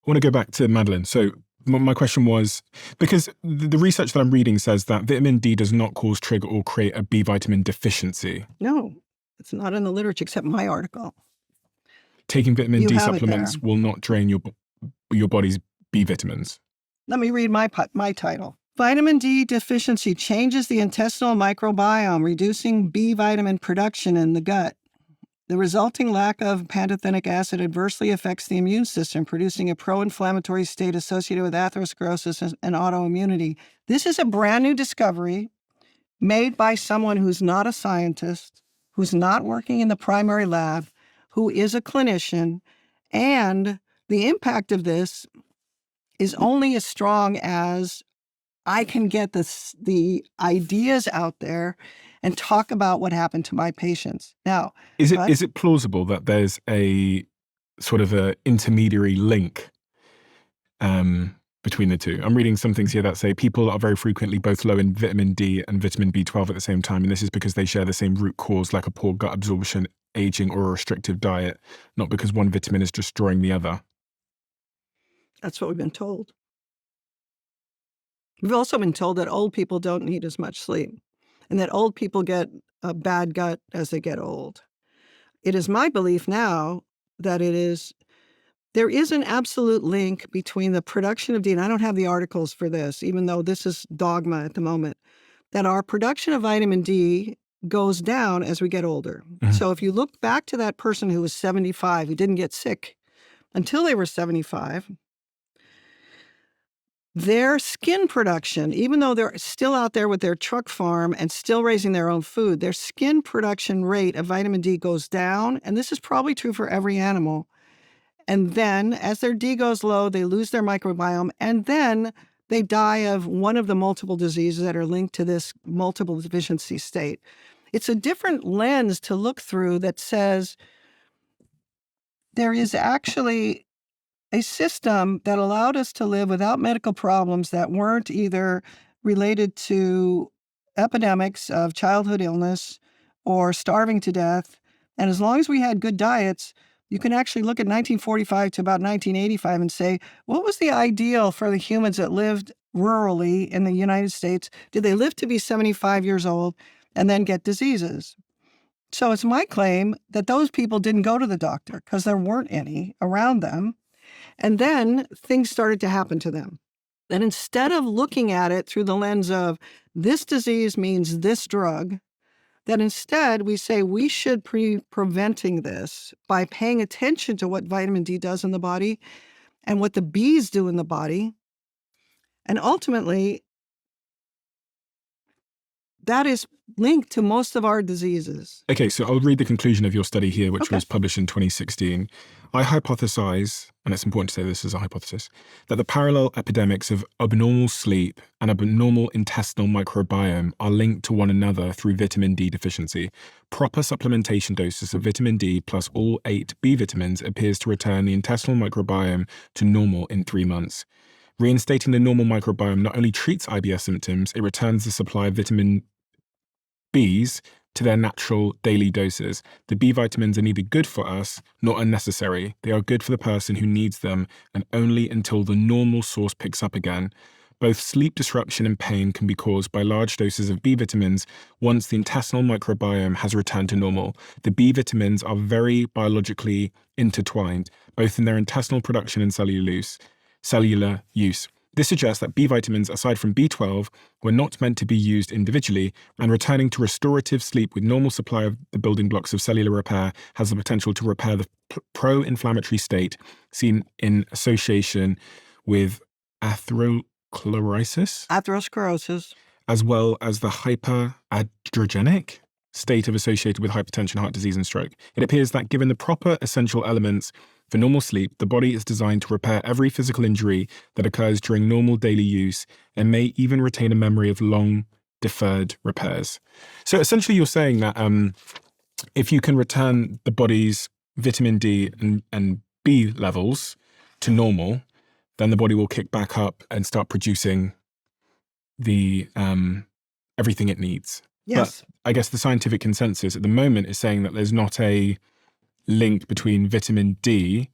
want to go back to Madeline. So my question was, because the research that I'm reading says that vitamin D does not cause, trigger, or create a B vitamin deficiency. No, it's not in the literature except my article. Taking vitamin D supplements will not drain your body's B vitamins. Let me read my title. Vitamin D deficiency changes the intestinal microbiome, reducing B vitamin production in the gut. The resulting lack of pantothenic acid adversely affects the immune system, producing a pro-inflammatory state associated with atherosclerosis and autoimmunity. This is a brand new discovery made by someone who's not a scientist, who's not working in the primary lab, who is a clinician, and the impact of this is only as strong as I can get the ideas out there and talk about what happened to my patients. Now, is it plausible that there's a sort of a intermediary link between the two? I'm reading some things here that say people are very frequently both low in vitamin D and vitamin B12 at the same time, and this is because they share the same root cause, like a poor gut absorption, aging, or a restrictive diet, not because one vitamin is destroying the other. That's what we've been told. We've also been told that old people don't need as much sleep and that old people get a bad gut as they get old. It is my belief now that there is an absolute link between the production of D, and I don't have the articles for this, even though this is dogma at the moment, that our production of vitamin D goes down as we get older. Mm-hmm. So if you look back to that person who was 75, who didn't get sick until they were 75, their skin production, even though they're still out there with their truck farm and still raising their own food, their skin production rate of vitamin D goes down. And this is probably true for every animal. And then as their D goes low, they lose their microbiome. And then they die of one of the multiple diseases that are linked to this multiple deficiency state. It's a different lens to look through that says there is actually a system that allowed us to live without medical problems that weren't either related to epidemics of childhood illness or starving to death. And as long as we had good diets, you can actually look at 1945 to about 1985 and say, what was the ideal for the humans that lived rurally in the United States? Did they live to be 75 years old and then get diseases? So it's my claim that those people didn't go to the doctor because there weren't any around them. And then things started to happen to them. And instead of looking at it through the lens of this disease means this drug, that instead we say we should be preventing this by paying attention to what vitamin D does in the body and what the Bs do in the body. And ultimately, that is linked to most of our diseases. Okay, so I'll read the conclusion of your study here, which was published in 2016. I hypothesize, and it's important to say this is a hypothesis, that the parallel epidemics of abnormal sleep and abnormal intestinal microbiome are linked to one another through vitamin D deficiency. Proper supplementation doses of vitamin D plus all 8 B vitamins appears to return the intestinal microbiome to normal in 3 months. Reinstating the normal microbiome not only treats IBS symptoms, it returns the supply of vitamin Bs to their natural daily doses. The B vitamins are neither good for us nor unnecessary. They are good for the person who needs them, and only until the normal source picks up again. Both sleep disruption and pain can be caused by large doses of B vitamins once the intestinal microbiome has returned to normal. The B vitamins are very biologically intertwined, both in their intestinal production and cellular use. This suggests that B vitamins, aside from B12, were not meant to be used individually, and returning to restorative sleep with normal supply of the building blocks of cellular repair has the potential to repair the pro-inflammatory state seen in association with atherosclerosis, as well as the hyperandrogenic state associated with hypertension, heart disease, and stroke. It appears that given the proper essential elements for normal sleep, the body is designed to repair every physical injury that occurs during normal daily use and may even retain a memory of long deferred repairs. So essentially you're saying that if you can return the body's vitamin D and B levels to normal, then the body will kick back up and start producing the everything it needs. Yes. But I guess the scientific consensus at the moment is saying that there's not a link between vitamin D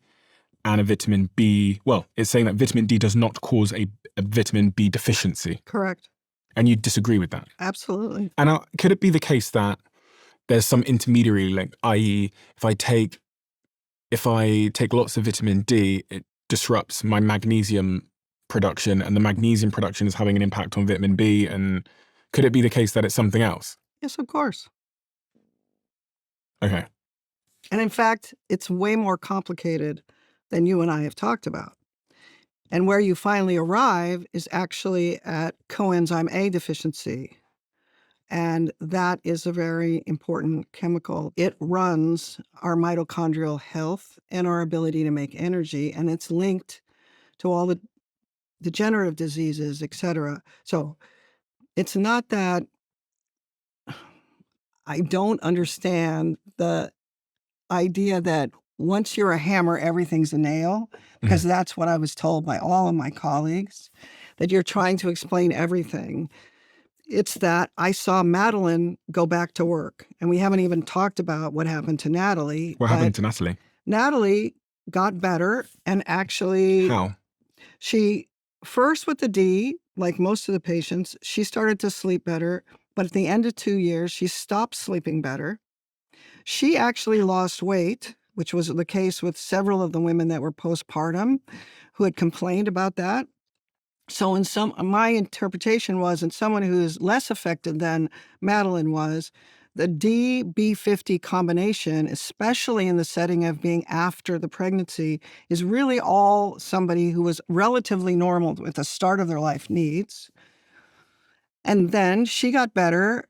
and a vitamin B. Well, it's saying that vitamin D does not cause a vitamin B deficiency. Correct. And you disagree with that? Absolutely. And could it be the case that there's some intermediary link, i.e., if I take lots of vitamin D, it disrupts my magnesium production, and the magnesium production is having an impact on vitamin B? And could it be the case that it's something else? Yes, of course. Okay. And in fact, it's way more complicated than you and I have talked about. And where you finally arrive is actually at coenzyme A deficiency. And that is a very important chemical. It runs our mitochondrial health and our ability to make energy, and it's linked to all the degenerative diseases, etc. So it's not that I don't understand the idea that once you're a hammer, everything's a nail, because that's what I was told by all of my colleagues, that you're trying to explain everything. It's that I saw Madeline go back to work, and we haven't even talked about what happened to Natalie. What happened to Natalie? Natalie got better, and actually... How? She, first with the D, like most of the patients, she started to sleep better, but at the end of 2 years, she stopped sleeping better. She actually lost weight, which was the case with several of the women that were postpartum who had complained about that. So my interpretation was, in someone who is less affected than Madeline was, the D-B50 combination, especially in the setting of being after the pregnancy, is really all somebody who was relatively normal at the start of their life needs. And then she got better.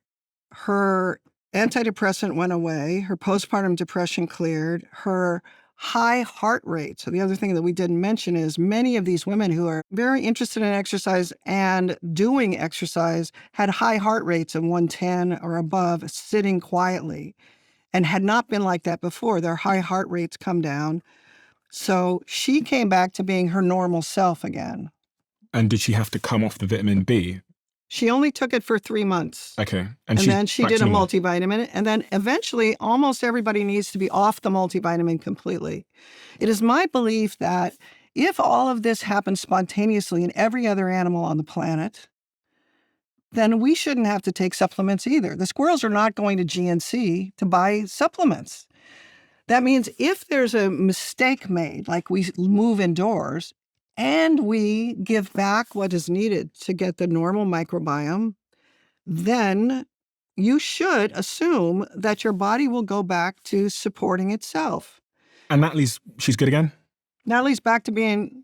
Her antidepressant went away. Her postpartum depression cleared. Her high heart rate. So the other thing that we didn't mention is many of these women who are very interested in exercise and doing exercise had high heart rates of 110 or above, sitting quietly, and had not been like that before. Their high heart rates come down. So she came back to being her normal self again. And did she have to come off the vitamin B? She only took it for 3 months. Okay. And then she did a multivitamin. And then eventually, almost everybody needs to be off the multivitamin completely. It is my belief that if all of this happens spontaneously in every other animal on the planet, then we shouldn't have to take supplements either. The squirrels are not going to GNC to buy supplements. That means if there's a mistake made, like we move indoors, and we give back what is needed to get the normal microbiome, then you should assume that your body will go back to supporting itself. And she's good again? Natalie's back to being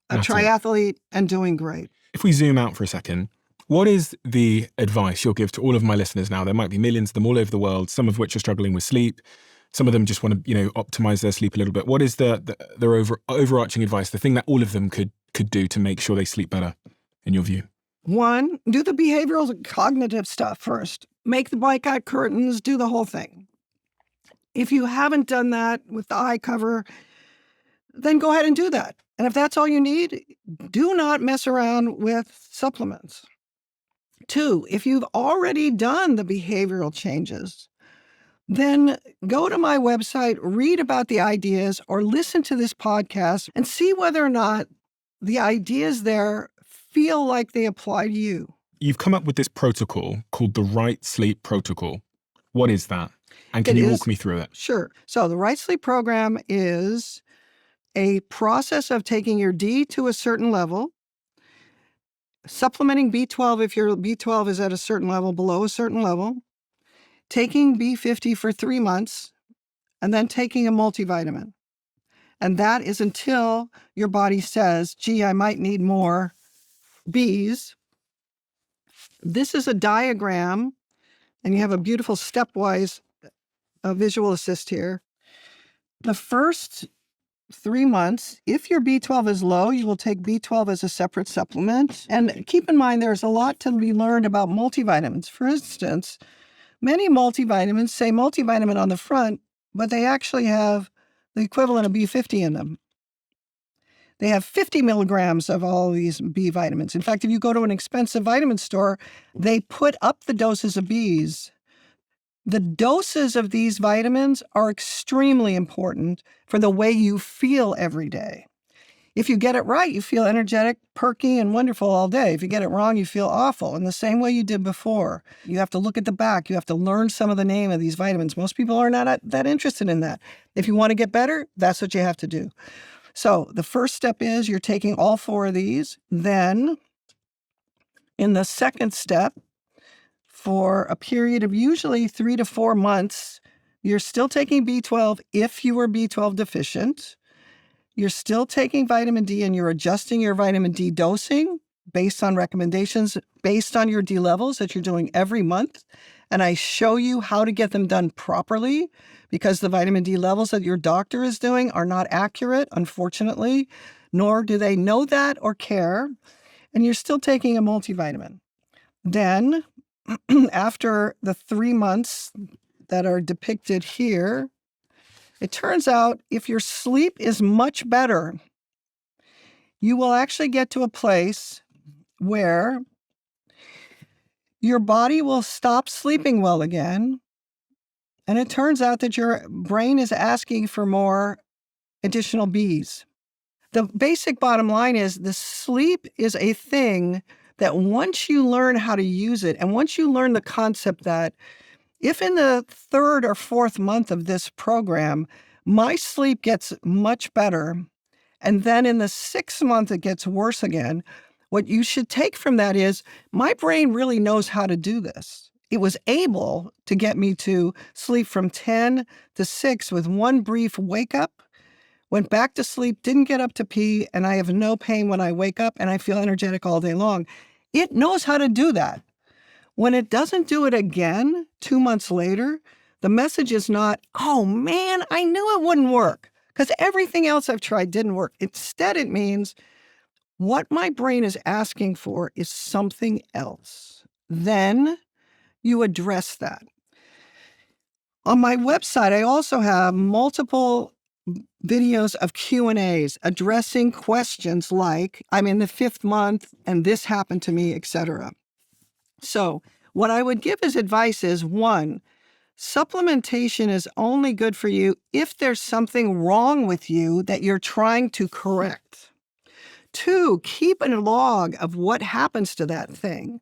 a triathlete and doing great. If we zoom out for a second, what is the advice you'll give to all of my listeners now? There might be millions of them all over the world, some of which are struggling with sleep. Some of them just want to, optimize their sleep a little bit. What is their overarching advice, the thing that all of them could do to make sure they sleep better, in your view? 1, do the behavioral and cognitive stuff first. Make the blanket curtains, do the whole thing. If you haven't done that with the eye cover, then go ahead and do that. And if that's all you need, do not mess around with supplements. 2, if you've already done the behavioral changes, then go to my website, read about the ideas, or listen to this podcast and see whether or not the ideas there feel like they apply to you. You've come up with this protocol called the Right Sleep Protocol. What is that? And can you walk me through it? Sure. So the Right Sleep Program is a process of taking your D to a certain level, supplementing B12 if your B12 is at a certain level, below a certain level, taking B50 for 3 months, and then taking a multivitamin. And that is until your body says, gee, I might need more Bs. This is a diagram, and you have a beautiful stepwise visual assist here. The first 3 months, if your B12 is low, you will take B12 as a separate supplement. And keep in mind, there's a lot to be learned about multivitamins. For instance, many multivitamins say multivitamin on the front, but they actually have the equivalent of B50 in them. They have 50 milligrams of all these B vitamins. In fact, if you go to an expensive vitamin store, they put up the doses of Bs The doses of these vitamins are extremely important for the way you feel every day. If you get it right, you feel energetic, perky, and wonderful all day. If you get it wrong, you feel awful in the same way you did before. You have to look at the back. You have to learn some of the name of these vitamins. Most people are not that interested in that. If you want to get better, that's what you have to do. So the first step is you're taking all 4 of these. Then in the second step, for a period of usually 3 to 4 months, you're still taking B12 if you were B12 deficient. You're still taking vitamin D and you're adjusting your vitamin D dosing based on recommendations, based on your D levels that you're doing every month. And I show you how to get them done properly because the vitamin D levels that your doctor is doing are not accurate, unfortunately, nor do they know that or care. And you're still taking a multivitamin. Then, after the 3 months that are depicted here, it turns out if your sleep is much better, you will actually get to a place where your body will stop sleeping well again. And it turns out that your brain is asking for more additional Bs. The basic bottom line is the sleep is a thing that once you learn how to use it, and once you learn the concept that if in the 3rd or 4th month of this program, my sleep gets much better, and then in the 6th month it gets worse again, what you should take from that is my brain really knows how to do this. It was able to get me to sleep from 10 to 6 with one brief wake up, went back to sleep, didn't get up to pee, and I have no pain when I wake up and I feel energetic all day long. It knows how to do that. When it doesn't do it again 2 months later, the message is not, oh man, I knew it wouldn't work because everything else I've tried didn't work. Instead, it means what my brain is asking for is something else. Then you address that. On my website, I also have multiple videos of Q&As addressing questions like, I'm in the 5th month and this happened to me, etc. So what I would give as advice is, 1, supplementation is only good for you if there's something wrong with you that you're trying to correct. 2, keep a log of what happens to that thing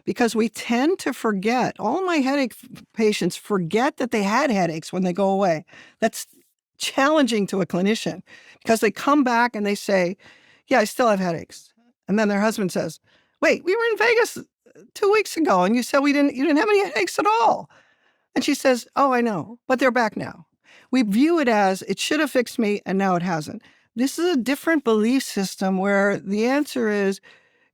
because we tend to forget. All my headache patients forget that they had headaches when they go away. That's challenging to a clinician because they come back and they say, yeah, I still have headaches. And then their husband says, wait, we were in Vegas 2 weeks ago and you said you didn't have any headaches at all. And she says, oh, I know, but they're back now. We view it as it should have fixed me and now it hasn't. This is a different belief system where the answer is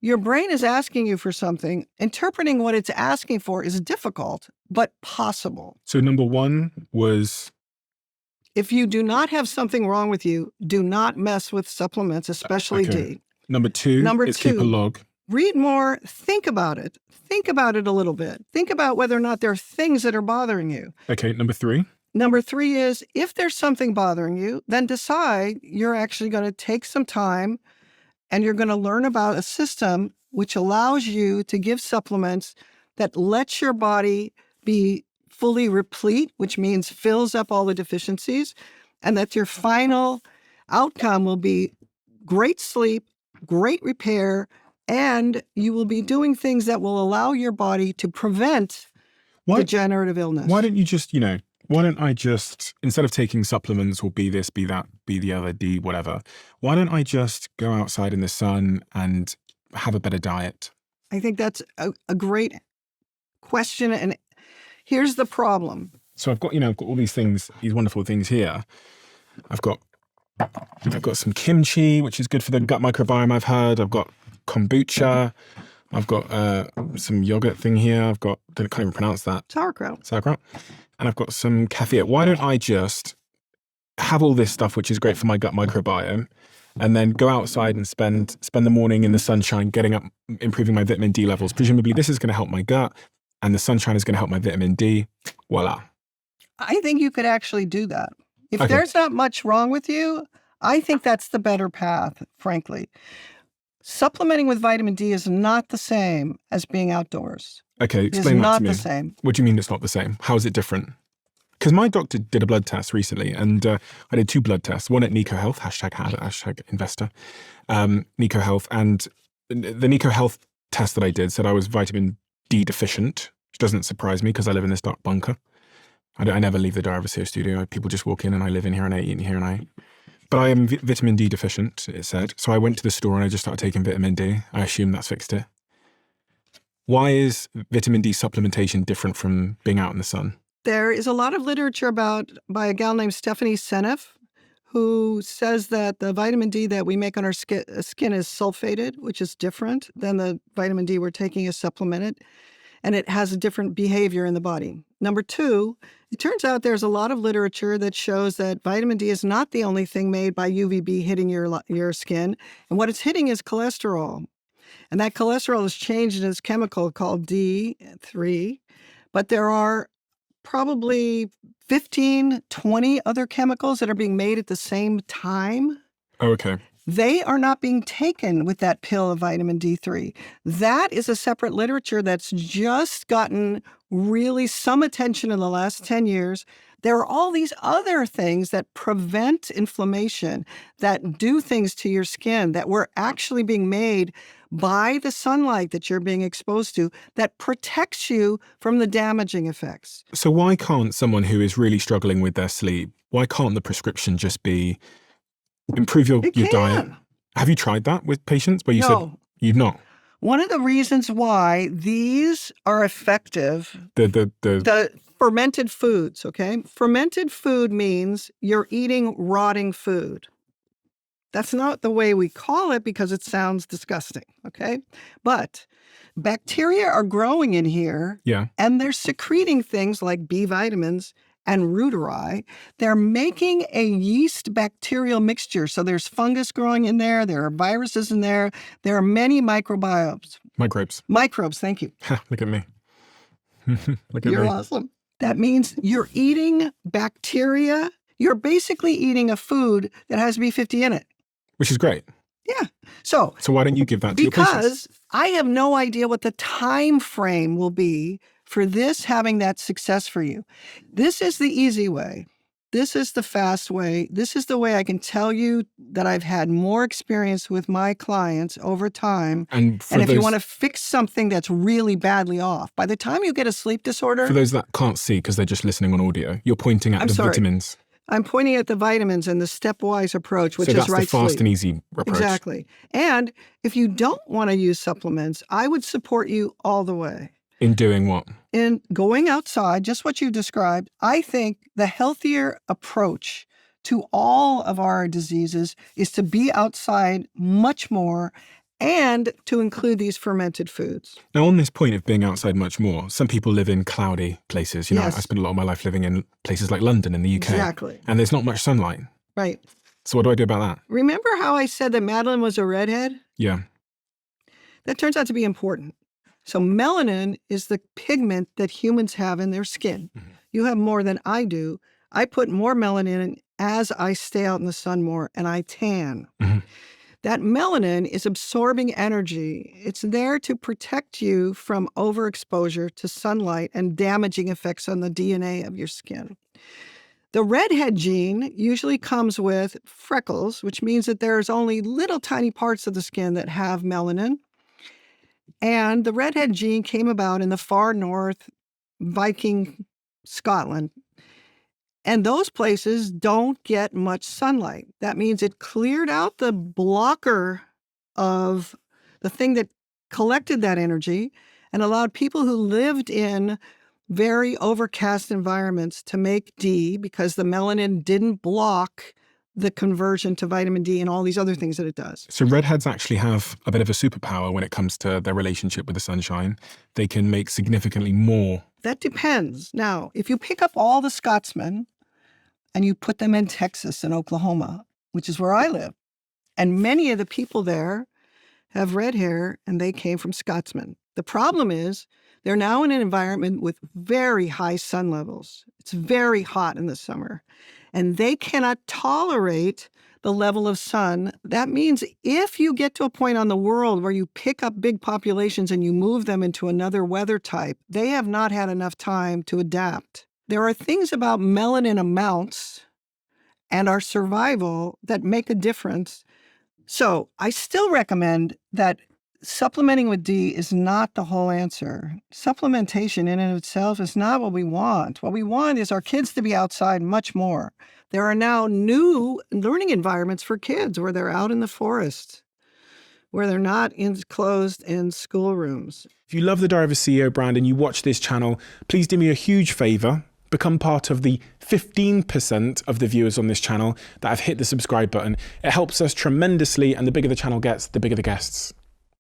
your brain is asking you for something. Interpreting what it's asking for is difficult, but possible. So number 1 was... If you do not have something wrong with you, do not mess with supplements, especially D. Number 2 is keep a log. Read more, think about it. Think about it a little bit. Think about whether or not there are things that are bothering you. Okay, number 3. Number 3 is if there's something bothering you, then decide you're actually going to take some time and you're going to learn about a system which allows you to give supplements that lets your body be fully replete, which means fills up all the deficiencies, and that your final outcome will be great sleep, great repair, and you will be doing things that will allow your body to prevent degenerative illness. Why don't I just, instead of taking supplements or be this, be that, be the other, D, whatever, why don't I just go outside in the sun and have a better diet? I think that's a great question. And here's the problem. So I've got all these things, these wonderful things here. I've got some kimchi, which is good for the gut microbiome, I've heard. I've got kombucha. I've got some yogurt thing here. I can't even pronounce that. Sauerkraut. And I've got some kefir. Why don't I just have all this stuff, which is great for my gut microbiome, and then go outside and spend the morning in the sunshine, getting up, improving my vitamin D levels. Presumably this is going to help my gut, and the sunshine is going to help my vitamin D. Voila. I think you could actually do that. If Okay. there's not much wrong with you, I think that's the better path, frankly. Supplementing with vitamin D is not the same as being outdoors. Okay, It is explain that not to me. the same. What do you mean it's not the same? How is it different? Because my doctor did a blood test recently, and I did 2 blood tests, one at Nico Health, hashtag investor, Nico Health, and the Nico Health test that I did said I was vitamin D deficient, which doesn't surprise me because I live in this dark bunker. I never leave the driver's seat studio. People just walk in and I live in here and I eat in here and But I am vitamin D deficient, it said. So I went to the store and I just started taking vitamin D. I assume that's fixed it. Why is vitamin D supplementation different from being out in the sun? There is a lot of literature by a gal named Stephanie Seneff, who says that the vitamin D that we make on our skin is sulfated, which is different than the vitamin D we're taking as supplemented, and it has a different behavior in the body. Number 2, it turns out there's a lot of literature that shows that vitamin D is not the only thing made by UVB hitting your skin, and what it's hitting is cholesterol. And that cholesterol is changed in its chemical called D3, but there are probably 15, 20 other chemicals that are being made at the same time. Oh, okay. They are not being taken with that pill of vitamin D3. That is a separate literature that's just gotten really some attention in the last 10 years. There are all these other things that prevent inflammation, that do things to your skin, that were actually being made by the sunlight that you're being exposed to, that protects you from the damaging effects. So why can't someone who is really struggling with their sleep, why can't the prescription just be improve your diet? Have you tried that with patients where you said you've not? One of the reasons why these are effective, the fermented foods, okay? Fermented food means you're eating rotting food. That's not the way we call it because it sounds disgusting, okay? But bacteria are growing in here, and they're secreting things like B vitamins and reuteri. They're making a yeast bacterial mixture. So there's fungus growing in there. There are viruses in there. There are many microbiomes. Microbes, thank you. Look at me. Look at You're me. awesome. That means you're eating bacteria. You're basically eating a food that has B50 in it. Which is great. Yeah. So why don't you give that to your patients? Because I have no idea what the time frame will be for this having that success for you. This is the easy way. This is the fast way. This is the way I can tell you that I've had more experience with my clients over time. And if you want to fix something that's really badly off, by the time you get a sleep disorder... For those that can't see because they're just listening on audio, you're pointing at vitamins. I'm pointing at the vitamins and the stepwise approach, which is right sleep. So that's the fast and easy approach. Exactly. And if you don't want to use supplements, I would support you all the way. In doing what? In going outside, just what you described. I think the healthier approach to all of our diseases is to be outside much more and to include these fermented foods. Now, on this point of being outside much more, some people live in cloudy places. I spent a lot of my life living in places like London in the UK. Exactly. And there's not much sunlight. Right. So what do I do about that? Remember how I said that Madeline was a redhead? Yeah. That turns out to be important. So melanin is the pigment that humans have in their skin. Mm-hmm. You have more than I do. I put more melanin in as I stay out in the sun more and I tan. Mm-hmm. That melanin is absorbing energy. It's there to protect you from overexposure to sunlight and damaging effects on the DNA of your skin. The redhead gene usually comes with freckles, which means that there's only little tiny parts of the skin that have melanin. And the redhead gene came about in the far north, Viking Scotland. And those places don't get much sunlight. That means it cleared out the blocker of the thing that collected that energy and allowed people who lived in very overcast environments to make D because the melanin didn't block the conversion to vitamin D and all these other things that it does. So redheads actually have a bit of a superpower when it comes to their relationship with the sunshine. They can make significantly more. That depends. Now, if you pick up all the Scotsmen and you put them in Texas and Oklahoma, which is where I live, and many of the people there have red hair and they came from Scotsmen. The problem is they're now in an environment with very high sun levels. It's very hot in the summer. And they cannot tolerate the level of sun. That means if you get to a point on the world where you pick up big populations and you move them into another weather type, they have not had enough time to adapt. There are things about melanin amounts and our survival that make a difference. So I still recommend that supplementing with D is not the whole answer. Supplementation in and of itself is not what we want. What we want is our kids to be outside much more. There are now new learning environments for kids where they're out in the forest, where they're not enclosed in schoolrooms. If you love the Diary of a CEO brand and you watch this channel, please do me a huge favor. Become part of the 15% of the viewers on this channel that have hit the subscribe button. It helps us tremendously, and the bigger the channel gets, the bigger the guests.